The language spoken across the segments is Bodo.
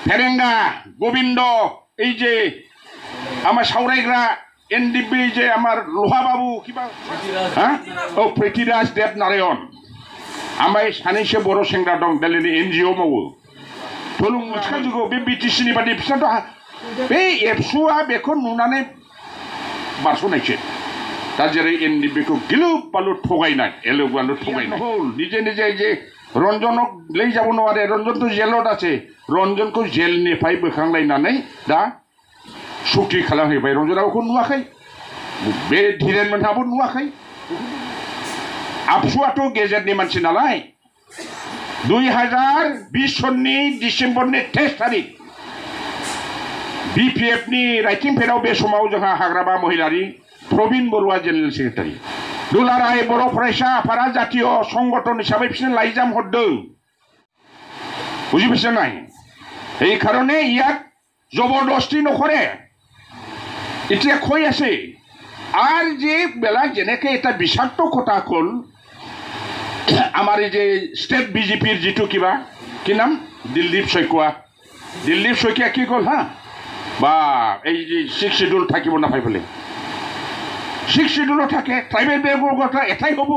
ফেরেঙ্গা গোবিন্দ এই যে আমার সাউরাইগ্রা এনডিপি যে আমার লোহাবাবু কিবা হ্যাঁ ও পৃথিরাজ দেব নারায়ণ आमाय सानैसो बर' सेंग्रा दं दिल्लीनि एनजिअ मावो थुलुं मोनखाजोबो बे बिटिसिनि बादि बिसोरथ' बे एबसुआ बेखौ नुनानै बारस'नायसो दा जेरै एनडिपिखौ गिलु बालु थगायनाय एलुबालु थगायनाय निजे निजे जे रन्जनक लै যাব নোৱাৰে रन्जनथ' जेलत আছে रन्जनखौ जेलनिफ्राय बोखांलायनानै दा सुक्ति खालामहैबाय रन्जनाबो बेखौ नुवाखै बे धीरेन मोनहाबो नुवाखै आबसुआथ' गेजेरनि मानसि नालाय 2020 सननि डिसेम्बरनि 23 तारिख बिपिएफनि राइटिं पेडआव बे समाव जोंहा हाग्रामा महिलारि प्रबीण बरुवा जेनेरेल सेक्रेटारि दुलाराय बर' फरायसा आफादा जातीय संगठन हिसाबै बिसोरनो लाइजाम हरदों बुझি পাইছে নাই এই কারণে ইয়াত জবৰদস্তি নকৰে এতিয়া কৈ আছে আর যে বেলা যেনেকে এটা বিষাক্ত কথা কল আমার এই যে স্টেট বিজেপির যেটো কিবা কি নাম দিলীপ শইকীয়া কি কল হা বা এই যে 6 শিডিউল থাকিব না পাই বলে 6 শিডিউল থাকে ট্রাইবেল বেগৰ কথা এটাই হ'ব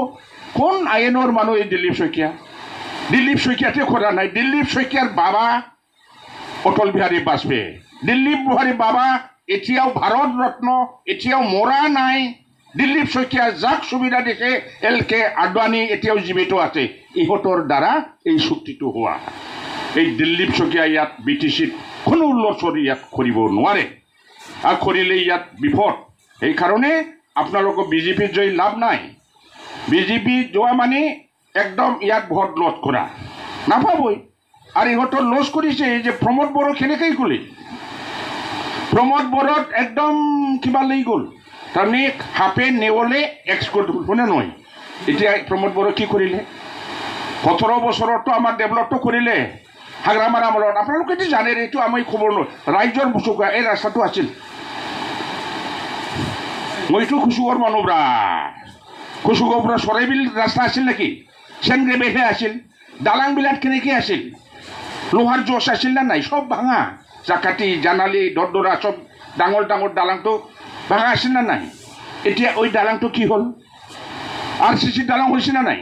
কোন আইনৰ মানুহ এই দিলীপ শইকীয়াতে কৰা নাই দিলীপ শইকীয়াৰ বাবা অটল বিহাৰী বাজপেয়ী দিলীপ বিহাৰী বাবা এতিয়াও ভাৰত ৰত্ন এতিয়াও মৰা নাই দিলীপ শইকীয়া যাক সুবিধা দিছে এলকে আডৱানী এতিয়াও জীৱিত আছে ইহঁতৰ দ্বাৰা এই চুক্তিটো হোৱা এই দিলীপ শইকীয়া ইয়াত বিটিচিত কোনো লচৰ ইয়াত কৰিব নোৱাৰে আৰু কৰিলে ইয়াত বিপদ এই কাৰণে আপোনালোকৰ বিজেপিৰ জয় লাভ নাই বিজেপি যোৱা মানে একদম ইয়াত ভোট লছ কৰা নাপাবই আৰু ইহঁতৰ লছ কৰিছে যে প্ৰমোদ বড়ো কেনেকৈ গ'লে प्रमोद बरत एकदम किबा लै गल तारमाने हाफे नेवले एक्सकोर्ट होने नय इतिया प्रमोद बरो की करिले 17 বছরত তো আমার ডেভেলপ তো করিলে হাগ্রামার আমলত আপনারা কি জানেন এটো আমি খবর নয় রাইজর বুসুকা এই রাস্তাটো আছিল মইতো খুশুগর মানবরা খুশুগরপুরা সরাইবিল রাস্তা আছিল নাকি সেনগ্রে বেহে আছিল দালাং বিলাত কেনেকে আছিল লোহার জোশ আছিল না নাই সব ভাঙা জাকাতি জানালি দরদরা সব ডাঙর ডাঙর দালাংটো ভাঙা আছিল না নাই এতিয়া ওই দালাংটো কি হল আরসিসি দালাং হইছে না নাই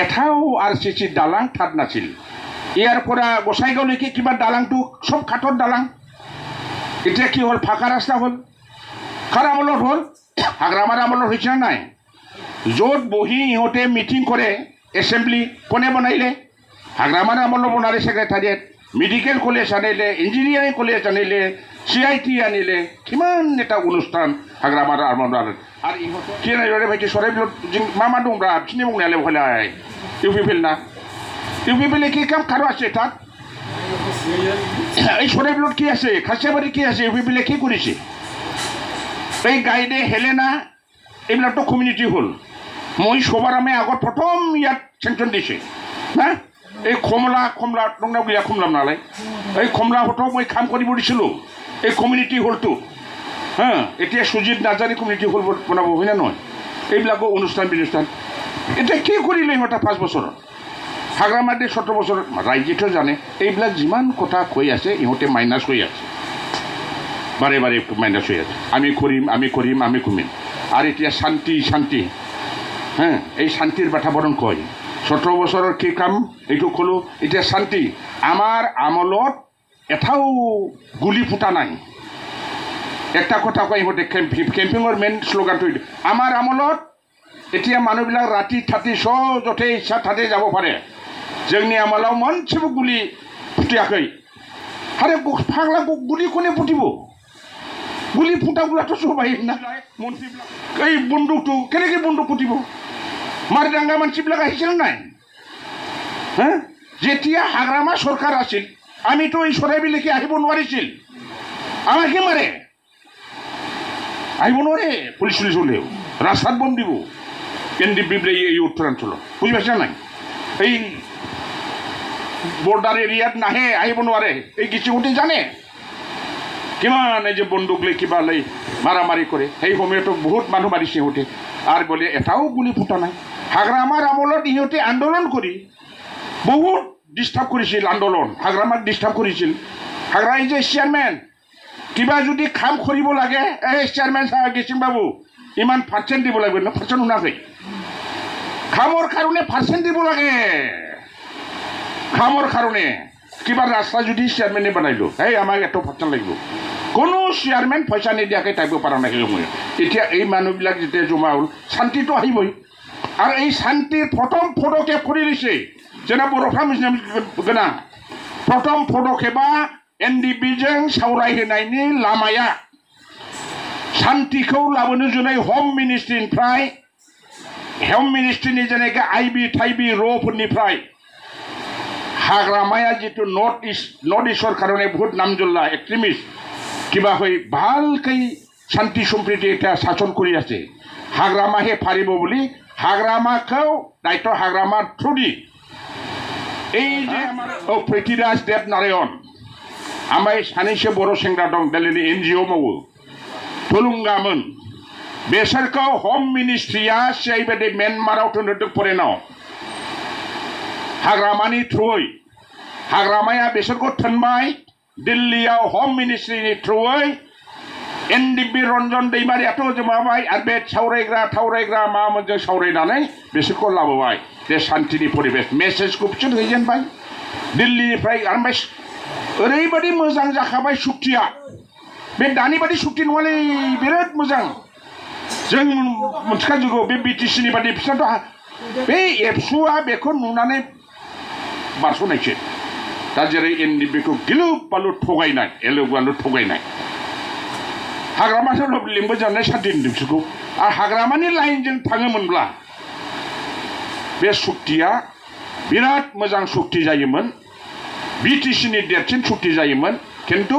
এটাও আরসিসি দালাং থাত নাছিল ইয়ার পরা গোসাইগাঁওলৈকে কিবা দালাংটো সব কাঠৰ দালাং এতিয়া কি হল ফাঁকা রাস্তা হল কার আমলত হল হাগ্রামার আমলত হইছে না নাই যত বহি ইহঁতে মিটিং করে এসেম্বলি কোনে বনাইলে হাগ্রামার আমলত বনালে সেক্রেটারিয়েট मेडिकल कलेज आनिले इंजिनियारिंग कलेज आनिले CIT आनिले किमान नेता अनुष्ठान हाग्रामार आमलार आरो इहत केनायरे बायदि सराइबिल मा मा दंब्रा बिसिनि बुंनायालाय भलाय इउपिपिएल ना इउपिपिएल কি কাম কারো আছে তাত এই সরাইবিলত কি আছে খাসিয়াবাড়ি কি আছে ইউপিপিএল কি করেছে এই গাইডে হেলেনা এইবিলাক তো কমিউনিটি হল মই সবার আমি আগত প্রথম ইয়াত সেংশন দিছে না এই কমলা দংনা গিয়া কমলাম নালায় এই কমলা হতো মই কাম কৰিব দিছিলোঁ এই কমিউনিটি হলটো হ্যাঁ এতিয়া সুজিত নাৰ্জাৰী কমিউনিটি হল বনাব হয় না নহয় এইবিলাকো অনুষ্ঠান এতিয়া কি কৰিলে ইহঁতে 5 বছৰত হাগ্ৰামাতে 17 বছৰত ৰাইজেতো জানে এইবিলাক যিমান কথা কৈ আছে ইহঁতে মাইনাছ হৈ আছে বাৰে বাৰে মাইনাছ হৈ আছে আমি কৰিম আৰু এতিয়া শান্তি হ্যাঁ এই শান্তিৰ বাতাবৰণ কয় 17 বছৰৰ কি কাম এইটো কলো এতিয়া শান্তি আমাৰ আমলত এটাও গুলি ফুটা নাই একটা কথা কয় ইহঁতে কেম্পিঙৰ মেইন শ্লোগানটো আমাৰ আমলত এতিয়া মানুহবিলাক ৰাতি থাতি য'তে ইচ্ছা তাতে যাব পাৰে जोंनि আমলাও मोनसेबो गुलि फुटियाखै आरो फाग्ला गुलि कोने फुटिब गुलि फुटाब्लाथ' सबाय नालाय मन्थ्रिब्ला এই बन्दुकটো কেনেকৈ बन्दुक फुटिब मारदांगा मानसिब्ला गाहिছিল নাই হ্যাঁ যেতিয়া হাগ্রামা সরকার আছিল আমি তো এই সরাইবিলকে আহিব নোৱাৰিছিল আমাকে মারে আহিব নোৱাৰে পুলিশ হলেও রাস্তাত বম দিব এনডিপিবলে এই উত্তরাঞ্চল বুঝি পাইছা নাই এই বর্ডার এরিয়াত নাহে আহিব নোৱাৰে এই কিছুগুটি জানে কিমান এই যে বন্দুক লৈ কিবা লৈ মারামারি করে সেই সময়তো বহুত মানুহ মারিছে ইহঁতে আর বলে এটাও গুলি ফুটা নাই হাগ্রামার আমলত ইহঁতে আন্দোলন কৰি বহুত ডিস্টার্ব করেছিল আন্দোলন হাগ্রামার ডিস্টার্ব করেছিল হাগ্রা এই যে চেয়ারম্যান কিবা যদি কাম কৰিব লাগে এই চেয়ারম্যান সাহেব গেছিম বাবু ইমান পার্সেন্ট দিব লাগবে না পার্সেন্ট শুনাছে কামৰ কাৰণে পার্সেন্ট দিব লাগে কামৰ কাৰণে কিবা ৰাস্তা যদি চেয়ারম্যানে বনাইলো এই আমাক এত পার্সেন্ট লাগিব কোনো চেয়ারম্যান পয়সা নিদিয়াকৈ টাইপ পৰা নাই সময় এতিয়া এই মানুহবিলাক যেতিয়া জমা হ'ল শান্তিটো আহিবই আৰু এই শান্তিৰ প্ৰথম পদক্ষেপ কৰি দিছে যেনে বৰফা মুছলিম গোনাं प्रथम पदकेबा एनडिपिजों सावरायहोनायनि लामाया शान्तिखौ लाबोनो जुनै होम मिनिस्ट्रिनि जेनेका आइबि थाइबि र'फोरनिफ्राय हाग्रामाया जितु नर्थ इस्ट सरकारने बहुत नामजल्ला एक्ट्रिमिस्ट किबा हय भालकै शान्ति सम्प्रीति এটা শাসন কৰি আছে हाग्रामाहे फारिब বুলি हाग्रामाखौ दायित्व हाग्रामा थ्रुदि এই যে আমার পৃথ্বীরাজ দেব নারায়ণ আমায় সাनैसो बर' सेंग्रा दं दिल्लीनि एनजिअ मावो थुलुंगामोन बेसोरखौ होम मिनिस्ट्रिया सिआइबादि म्यानमाराव थोनदों फरेनाव हाग्रामानि थ्रुयै हाग्रामाया बेसोरखौ थोनबाय दिल्लीयाव होम मिनिस्ट्रिनि थ्रुयै एनडिपि रन्जन दैमारियाथ' जमाबाय आरो बे सावरायग्रा माबाजों सावरायनानै बिसोरखौ लाबोबाय बे शान्तिनि परिबेश मेसेजखौ बिसोर हैजेनबाय दिल्लीनिफ्राय ओमफ्राय ओरैबायदि मोजां जाखाबाय सुक्तिया बे दानि बादि सुक्ति नङालै बिराद मोजां जों मोनथिखाजोबगौ बे बिटिसिनि बादि बिसोरथ' बे एबसुआ बेखौ नुनानै बारस'नायसो दा जेरै एनडिपिखौ गिलु बालु थगायनाय एलुबालु थगायनाय हाग्रामाजों लिंबोजानाय शान्ति बिसोरखौ आरो हाग्रामानि लाइनजों थाङोमोनब्ला बे सुक्तिया बिराद मोजां सुक्ति जायोमोन बिटिसिनि देरसिन सुक्ति जायोमोन किन्तु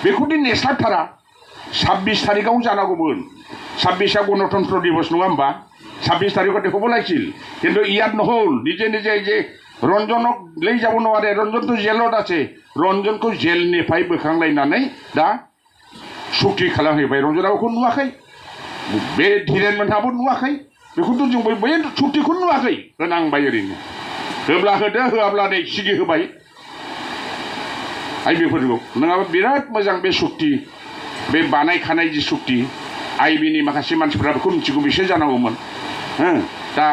बेखौदि नेस्लाबथारा 26 तारिखआव जानांगौमोन 26आ गणतन्त्र दिवस नङा होमबा 26 तारिखआव देखौबो लायছিল किन्तु ইয়াত নহ'ল নিজে নিজে যে रन्जनक लै যাব নোৱাৰে रन्जनथ' जेलत আছে रन्जनखौ जेलनिफ्राय बोखांलायनानै दा सुक्ति खालामहैबाय रन्जना बेखौ नुवाखै बे धीरेन मोनहाबो नुवाखै बेखौथ' जों बै सुक्तिखौनो नुवाखै होनांबाय ओरैनो होब्ला होदो होआब्ला नै सिगि होबाय आइ बेफोरखौ नङाबा बिराद मोजां बे सुक्ति बे बानायखानाय जि सुक्ति आइबिनि माखासे मानसिफोरा बेखौ मिथिगौ बिसोर जानांगौमोन दा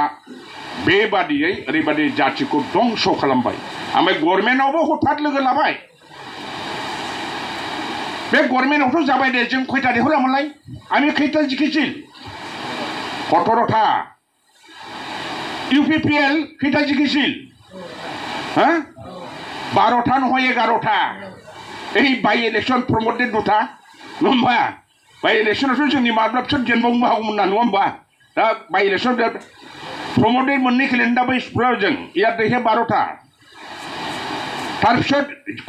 बेबादियै ओरैबादि जातिखौ दंस खालामबाय ओमफ्राय गभर्नमेन्टआवबो हठात लोगो लाबाय बे गभर्नमेन्टआवथ' जाबाय दे जों खयथा देहरामोनलाय आमी खैथा जिखिছিল 17টা ইউপিপিএল खैथा जिखिছিল 12টা নহয় 11টা এই बाय इलेक्शन प्रमोटेड दुथा नङा होमबा बाय इलेक्शनावथ' जोंनि माब्लाबसो जेनबावनो हागौमोन ना नङा होमबा दा बाय इलेक्शन प्रमोटेड मोननै केलेन्डार बै स्कुलाव जों ইয়াত দেখে 12টা তাৰপিছত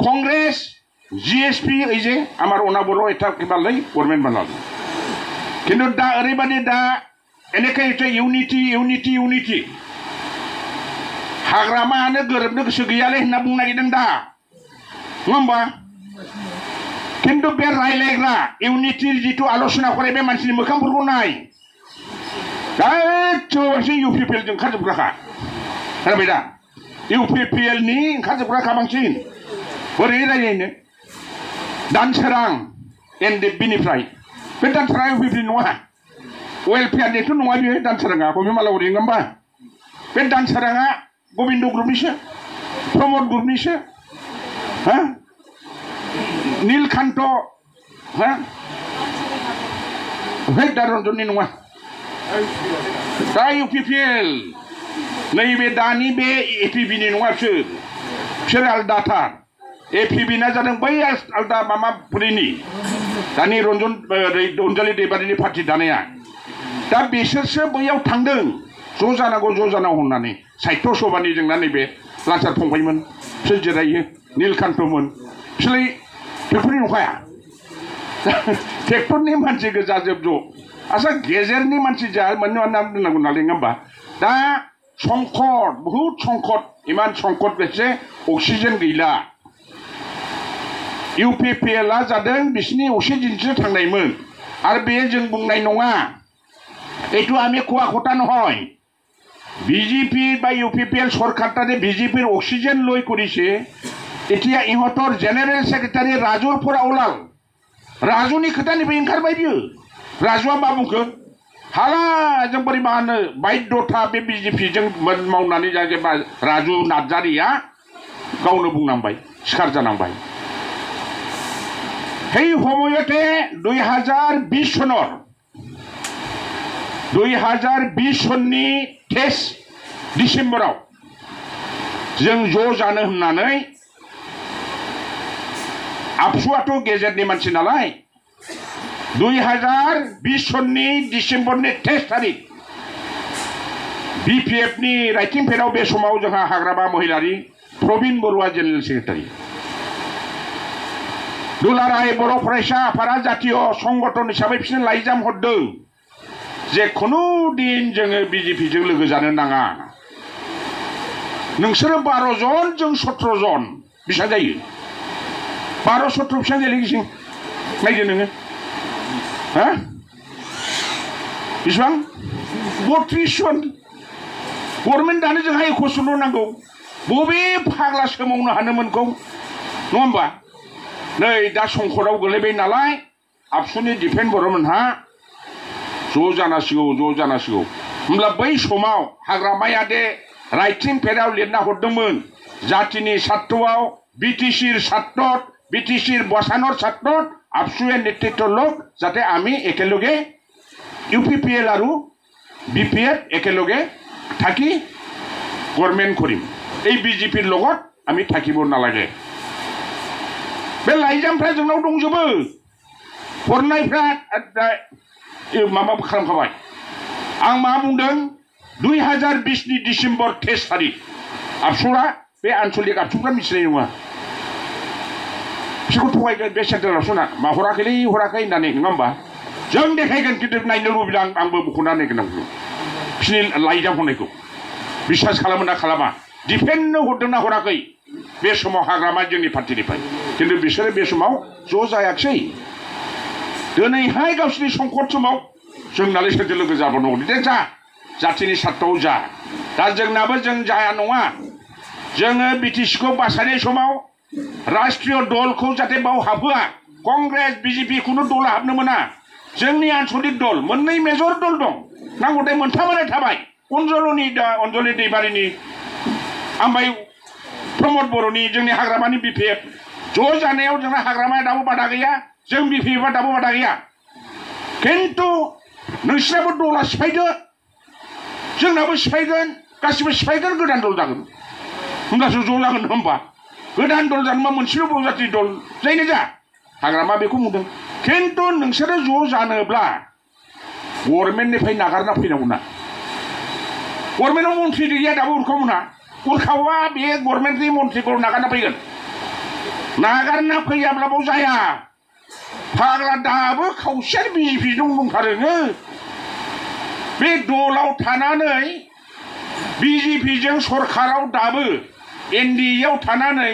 কংগ্ৰেছ জিএসপি এই যে আমার অনাবর এটা কিবালাই গভর্নমেন্ট বানালো কিন্তু दा ओरैबादि दा এনেকে এটা ইউনিটি हाग्रामायानो गोरोबनो गोसो गैयालै होनना बुंनो नागिरदों दा नङा होमबा किन्तु बे रायलायग्रा इउनिटि जितु आलोचना करे बे मानसिनि मोखांफोरखौ नाय गासिबो इउपिपिएल जों ओंखारजोबग्राखा खोनाबाय दा इउपिपिएल नि ओंखारजोबग्राखा बांसिन बोरै रायलायनो दानसोरां एनडिपिनिफ्राय बे दानसोरां इउपिपिएल नङा वेलफेयारनिथ' नङा बेयो दानसोराङा बबे मालाव ओरैनो होमबा बे दानसोराङा गोविंद ग्रुपनिसो प्रमोद ग्रुपनिसो नीलकान्त दा रन्जननि नङा दा इउपिपिएल नैबे दानि बे एपिबिनि नङा बिसोर आलदाथार एपिबिना जादों बै आलदा माबाफोरनि दानि रन्जन अनजालि दैमारिनि पार्टी दानाया दा बिसोरसो बैयाव थांदों ज' जानांगौ होननानै साहित्य सभानि जोंना नैबे लांसार फंबायमोन बिसोर जिरायो नीलकान्तमोन बिसोरलाय ट्रेक्टरनि नंखाया ट्रेक्टरनि मानसि गोजा जोब ज' आच्छा गेजेरनि मानसि जा माने नाम दोननांगौ नालाय नङा होमबा दा संकट बहुत संकट इमान संकट बेसे अक्सिजेन गैला इउपिपिएलआ जादों बिसिनि अक्सिजेनसो थांनायमोन आरो बे जों बुंनाय नङा এইটো আমি কোৱা কথা নহয় বিজেপি বা ইউপিপিএল সরকারটাতে বিজেপির অক্সিজেন লৈ কৰিছে এতিয়া ইহঁতৰ জেনেৰেল সেক্रेटारि राजुर फराउलाल राजुनि खोथानिफ्राय ओंखारबाय बियो राजुआ मा बुंखो हाला जों बोरै मा होनो बायद्ध'था बे बिजेपिजों मावनानै जायोबा राजु नार्जारिया गावनो बुंनांबाय सिखार जानांबाय সেই সময়তে 2020 সনৰ 2020 सननि 23 डिसेम्बराव जों ज' जानो होननानै आबसुआथ' गेजेरनि मानसि नालाय 2020 सननि डिसेम्बरनि 23 तारिख BPF नि राइटिं पेडआव बे समाव जोंहा हाग्रामा महिलारि प्रबीण बरुवा जेनेरेल सेक्रेटारि दुलाराय बर' फरायसा आफादा जातीय संगठन हिसाबै बिसोरनो लाइजाम हरदों जे खुनु दिन जोङो बिजेपिजों लोगो जानो नाङा नोंसोरो 12 जन जों 17 जन बेसेबां जायो 12 17 बेसेबां जायो नायदो नोङो हा बेसेबां 32 जन गभर्नमेन्ट दानो जोंहा 21 जन नांगौ बबे फाग्ला सोमावनो हानोमोनखौ नङा होमबा नै दा संकटआव गोलैबाय नालाय आबसुनि दिफेन बर'मोनहा ज' जानांसिगौ होमब्ला बै समाव हाग्रामाया दे राइटिं पेडआव लिरना हरदोंमोन जातिनि सात्तआव बिटिसिर सात्तत बिटिसिर बसानर सात्तत आबसुए नेतृत्व लोक जाते आमी एकेलगे UPPL आरु BPF एकेलगे थाकी गभर्नमेन्ट करिम এই बिजेपिर লগত आमी थाकिब नालागे बे लाइजामफ्रा जोंनाव दंजोबो हरनायफ्रा माबा खालामखाबाय आं मा बुंदों 2020 नि डिसेम्बर 23 तारिख आबसुआ बे आन्चलिक आबसुफ्रा मिथिनाय नङा बिसोरखौ थगायगोन बे सेन्ट्रेल आबसुना मा हराखै होननानै नङा होमबा जों देखायगोन खिन्थु नायनो लुबैदों आंबो बुख'ना नायगोन आं बिसोरनि लाइजाम हरनायखौ बिश्वास खालामो ना खालामा डिफेन्डनो हरदोंना हराखै बे समाव हाग्रामा जोंनि पार्टिनिफ्राय खिन्थु बिसोरो बे समाव ज' जायाखै दिनैहाय गावसोरनि संकट समाव जोंनालाय सोरजों लोगो जाबावनांगौ दे जा जातिनि सात्तआव जा दा जोंनाबो जों जाया नङा जोङो बिटिसिखौ बासायनाय समाव राष्ट्रीय दलखौ जाहाथे बाव हाबहोआ कंग्रेस बिजेपि खुनु दला हाबनो मोना जोंनि आन्चलिक दल मोननै मेजर दल दं नांगौथाय मोनथामानो थाबाय अन्जलि दैबारिनि आमफ्राय प्रमद बर'नि जोंनि हाग्रामानि BPF ज' जानायाव जोंना हाग्रामाया दाबो बादा गैया जों BPF आ दाबो बादा गैया खिन्थु नोंसोराबो दला सिफायदो जोंनाबो सिफायगोन गासिबो सिफायगोन गोदान दल जागोन होमब्लासो ज' जागोन होमबा गोदान दल जानोबा मोनसेल' बहुजाति दल जायनो जा हाग्रामा बेखौ बुंदों खिन्थु नोंसोरो ज' जानोब्ला गभर्नमेन्टनिफ्राय नागारना फैनांगौ ना गभर्नमेन्टआव मन्थ्रि गैया दाबो उरखावमोनहा उरखावा बे गभर्नमेन्टनि मन्थ्रिखौ नागारना फैगोन नागारना फैयाब्लाबो जाया फाग्ला दाबो खावसेयानो बिजेपि दंथारोनो बे दलाव थानानै बिजेपिजों सरकाराव दाबो NDA आव थानानै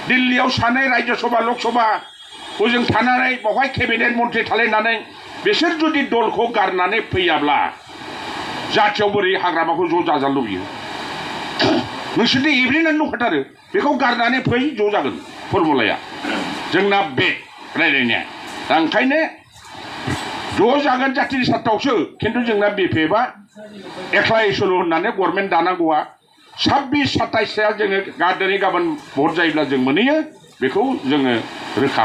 दिल्लीयाव सानै राज्यसभा लकसभा ओजों थानानै बावहाय केबिनेट मन्थ्रि थालायनानै बिसोर जुदि दलखौ गारनानै फैयाब्ला जातियाव बोरै हाग्रामाखौ ज' जाजानो लुबैयो नोंसोरनि एब्रेनानै दंखाथारो बेखौ गारनानै फै ज' जागोन फर्मुलाया जोंना बे रायलायनाया दा ओंखायनो ज' जागोन जातिनि सात्तआवसो खिन्थु जोंना BPF आ एकला इसल' होननानै गभर्नमेन्ट दानांगौआ 26 27 जोङो दिनै गाबोन भट जायोब्ला जों मोनहैयो बेखौ जोङो रोखा